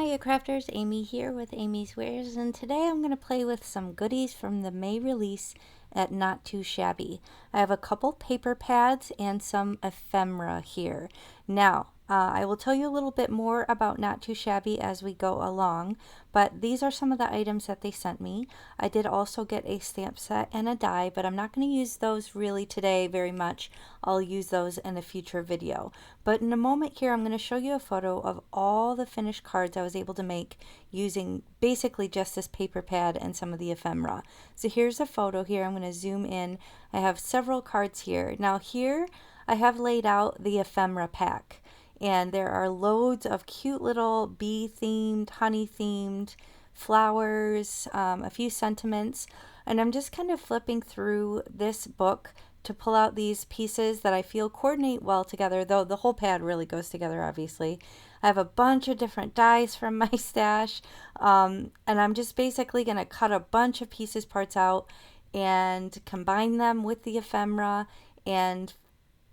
Hiya crafters, Amy here with Amy's Wares, and today I'm going to play with some goodies from the May release at Not Too Shabby. I have a couple paper pads and some ephemera here. Now, I will tell you a little bit more about Not Too Shabby as we go along, but these are some of the items that they sent me. I did also get a stamp set and a die, but I'm not going to use those really today very much. I'll use those in a future video. But in a moment here, I'm going to show you a photo of all the finished cards I was able to make using basically just this paper pad and some of the ephemera. So here's a photo here. I'm going to zoom in. I have several cards here. Now here I have laid out the ephemera pack. And there are loads of cute little bee-themed, honey-themed flowers, a few sentiments. And I'm just kind of flipping through this book to pull out these pieces that I feel coordinate well together, though the whole pad really goes together, obviously. I have a bunch of different dies from my stash, and I'm just basically going to cut a bunch of parts out and combine them with the ephemera and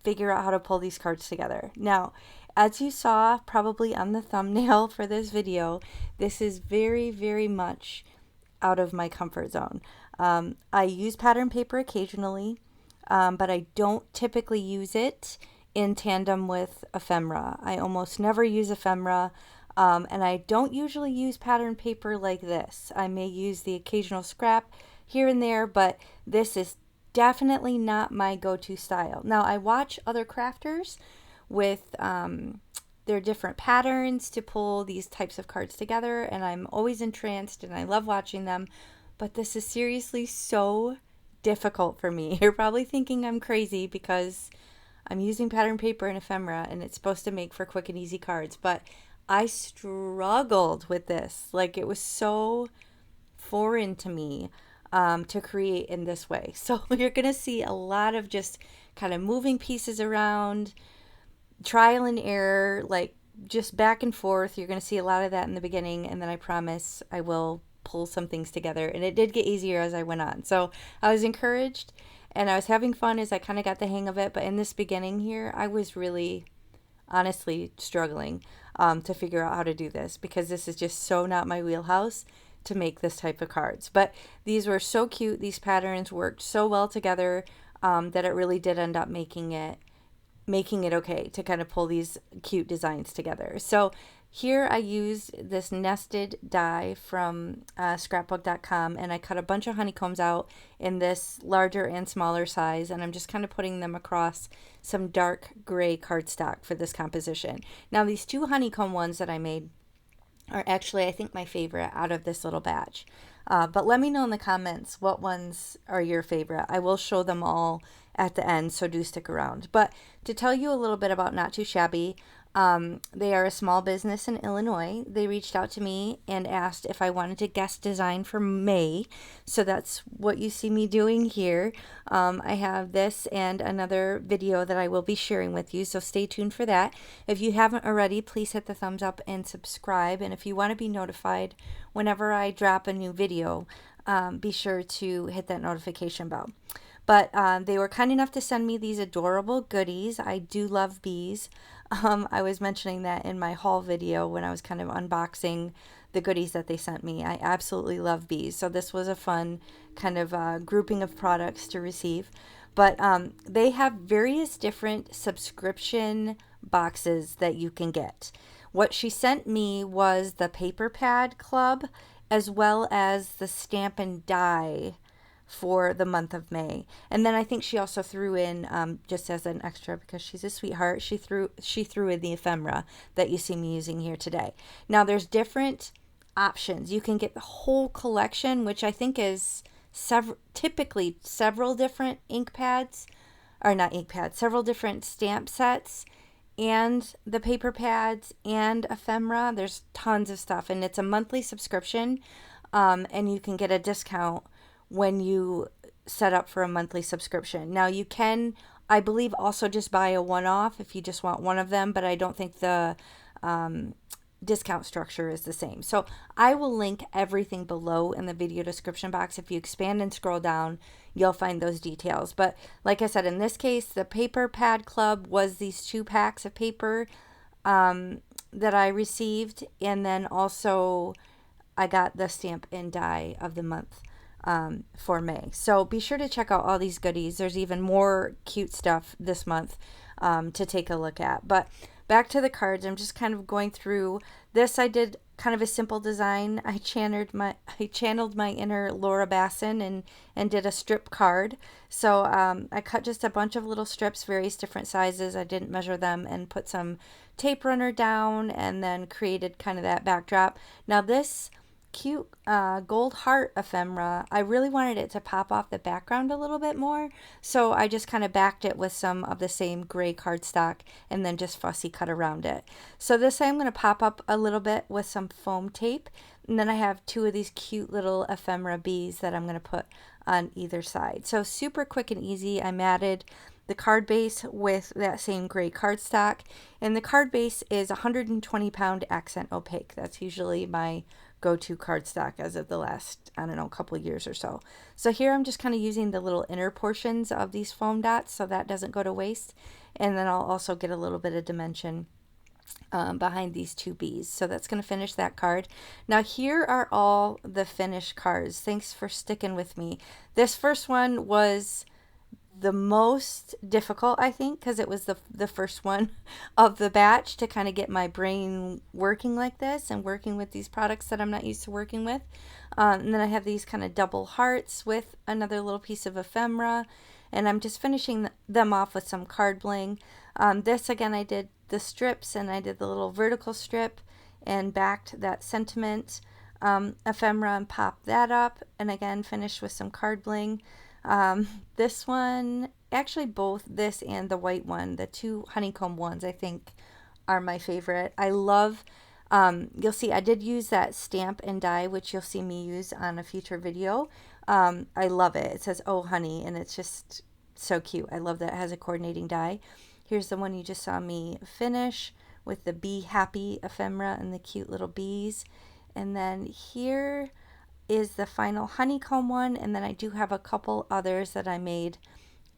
figure out how to pull these cards together. Now, as you saw probably on the thumbnail for this video, this is very, very much out of my comfort zone. I use pattern paper occasionally, but I don't typically use it in tandem with ephemera. I almost never use ephemera, and I don't usually use pattern paper like this. I may use the occasional scrap here and there, but this is definitely not my go-to style. Now, I watch other crafters with their different patterns to pull these types of cards together, and I'm always entranced and I love watching them, but this is seriously so difficult for me. You're probably thinking I'm crazy because I'm using pattern paper and ephemera and it's supposed to make for quick and easy cards, but I struggled with this. Like, it was so foreign to me to create in this way. So you're going to see a lot of just kind of moving pieces around, trial and error, like just back and forth. You're going to see a lot of that in the beginning, and then I promise I will pull some things together, and it did get easier as I went on. So I was encouraged and I was having fun as I kind of got the hang of it, but in this beginning here I was really honestly struggling to figure out how to do this, because this is just so not my wheelhouse to make this type of cards. But these were so cute. These patterns worked so well together that it really did end up making it okay to kind of pull these cute designs together. So here I used this nested die from scrapbook.com, and I cut a bunch of honeycombs out in this larger and smaller size, and I'm just kind of putting them across some dark gray cardstock for this composition. Now, these two honeycomb ones that I made are actually, I think, my favorite out of this little batch. But let me know in the comments what ones are your favorite. I will show them all at the end, so do stick around. But to tell you a little bit about Not Too Shabby, they are a small business in Illinois. They reached out to me and asked if I wanted to guest design for May. So that's what you see me doing here. I have this and another video that I will be sharing with you, so stay tuned for that. If you haven't already, please hit the thumbs up and subscribe. And if you want to be notified whenever I drop a new video, be sure to hit that notification bell. But they were kind enough to send me these adorable goodies. I do love bees. I was mentioning that in my haul video when I was kind of unboxing the goodies that they sent me. I absolutely love bees. So this was a fun kind of grouping of products to receive. But they have various different subscription boxes that you can get. What she sent me was the Paper Pad Club, as well as the Stamp and Die for the month of May. And then I think she also threw in, just as an extra, because she's a sweetheart, she threw in the ephemera that you see me using here today. Now, there's different options. You can get the whole collection, which I think is typically several different several different stamp sets, and the paper pads and ephemera. There's tons of stuff, and it's a monthly subscription, and you can get a discount when you set up for a monthly subscription. Now, you can, I believe, also just buy a one-off if you just want one of them, but I don't think the discount structure is the same. So I will link everything below in the video description box. If you expand and scroll down, you'll find those details. But like I said, in this case, the Paper Pad Club was these 2 packs of paper that I received, and then also I got the stamp and die of the month for May. So be sure to check out all these goodies. There's even more cute stuff this month to take a look at. But back to the cards, I'm just kind of going through this. I did kind of a simple design. I channeled my inner Laura Basson and did a strip card. So I cut just a bunch of little strips, various different sizes. I didn't measure them, and put some tape runner down, and then created kind of that backdrop. Now this cute gold heart ephemera, I really wanted it to pop off the background a little bit more, so I just kind of backed it with some of the same gray cardstock and then just fussy cut around it. So this I'm going to pop up a little bit with some foam tape, and then I have two of these cute little ephemera bees that I'm going to put on either side. So super quick and easy. I matted the card base with that same gray cardstock, and the card base is 120 pound accent opaque. That's usually my go-to cardstock as of the last, I don't know, couple of years or so. So here I'm just kind of using the little inner portions of these foam dots so that doesn't go to waste, and then I'll also get a little bit of dimension behind these two bees. So that's going to finish that card. Now here are all the finished cards. Thanks for sticking with me. This first one was the most difficult, I think, because it was the first one of the batch to kind of get my brain working like this and working with these products that I'm not used to working with. And then I have these kind of double hearts with another little piece of ephemera, and I'm just finishing them off with some card bling. This again, I did the strips, and I did the little vertical strip and backed that sentiment ephemera and popped that up, and again finished with some card bling. This one, actually both this and the white one, the two honeycomb ones, I think are my favorite. I love, you'll see I did use that stamp and die, which you'll see me use on a future video. I love it. It says, "Oh honey," and it's just so cute. I love that it has a coordinating die. Here's the one you just saw me finish with the Be Happy ephemera and the cute little bees. And then here is the final honeycomb one, and then I do have a couple others that I made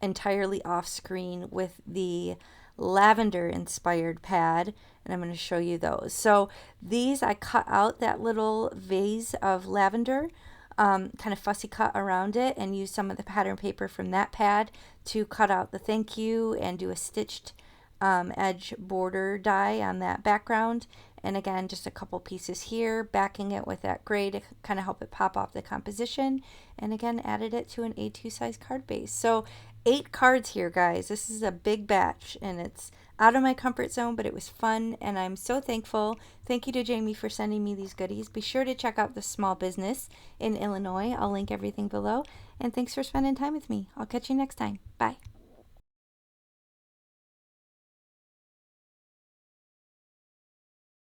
entirely off screen with the lavender inspired pad, and I'm going to show you those. So these, I cut out that little vase of lavender, kind of fussy cut around it, and use some of the pattern paper from that pad to cut out the thank you and do a stitched edge border die on that background. And again, just a couple pieces here, backing it with that gray to kind of help it pop off the composition. And again, added it to an A2 size card base. So 8 cards here, guys. This is a big batch, and it's out of my comfort zone, but it was fun, and I'm so thankful. Thank you to Jamie for sending me these goodies. Be sure to check out the small business in Illinois. I'll link everything below. And thanks for spending time with me. I'll catch you next time. Bye.